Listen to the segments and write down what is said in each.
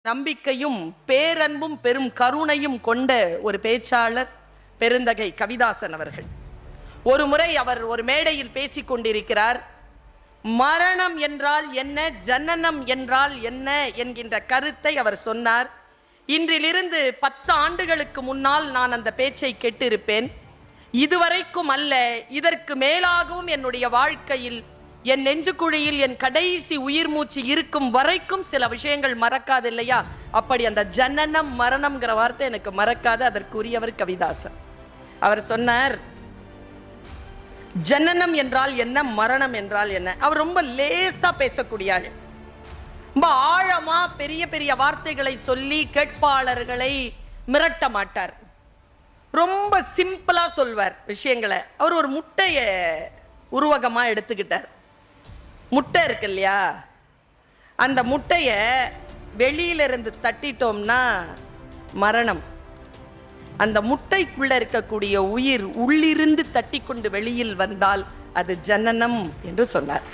நம்பிக்கையும் பேரன்பும் பெரும் கருணையும் கொண்ட ஒரு பேச்சாளர் பெருந்தகை கவிதாசன் அவர்கள். ஒரு முறை அவர் ஒரு மேடையில் பேசிக் கொண்டிருக்கிறார். மரணம் என்றால் என்ன, ஜனனம் என்றால் என்ன என்கின்ற கருத்தை அவர் சொன்னார். இன்றிலிருந்து 10 ஆண்டுகளுக்கு முன்னால் நான் அந்த பேச்சை கேட்டிருப்பேன். இதுவரைக்கும் அல்ல, இதற்கு மேலாகவும் என்னுடைய வாழ்க்கையில் என் நெஞ்சுக்குழியில் என் கடைசி உயிர் மூச்சு இருக்கும் வரைக்கும் சில விஷயங்கள் மறக்காது இல்லையா? அப்படி அந்த ஜனனம் மரணம்ங்கிற வார்த்தை எனக்கு மறக்காது. அதற்குரியவர் கவிதாசன். அவர் சொன்னார், ஜனனம் என்றால் என்ன, மரணம் என்றால் என்ன. அவர் ரொம்ப லேசா பேசக்கூடிய ஆள். ரொம்ப ஆழமா பெரிய பெரிய வார்த்தைகளை சொல்லி கேட்பாளர்களை மிரட்ட மாட்டார். ரொம்ப சிம்பிளா சொல்வார் விஷயங்களை. அவர் ஒரு முட்டைய உருவகமா எடுத்துக்கிட்டார். முட்டை இருக்கு இல்லையா, அந்த முட்டைய வெளியிலிருந்து தட்டிட்டோம்னா மரணம். அந்த முட்டைக்குள்ள இருக்கக்கூடிய உயிர் உள்ளிருந்து தட்டி கொண்டு வெளியில் வந்தால் அது ஜனனம் என்று சொன்னார்.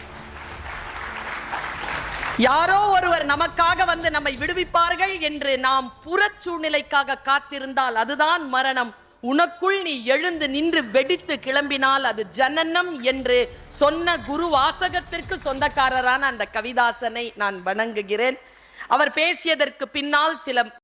யாரோ ஒருவர் நமக்காக வந்து நம்மை விடுவிப்பார்கள் என்று நாம் புறச்சூழ்நிலைக்காக காத்திருந்தால் அதுதான் மரணம். உனக்குள் நீ எழுந்து நின்று வெடித்து கிளம்பினால் அது ஜனனம் என்று சொன்ன குரு வாசகத்திற்கு சொந்தக்காரரான அந்த கவிதாசனை நான் வணங்குகிறேன். அவர் பேசியதற்கு பின்னால் சில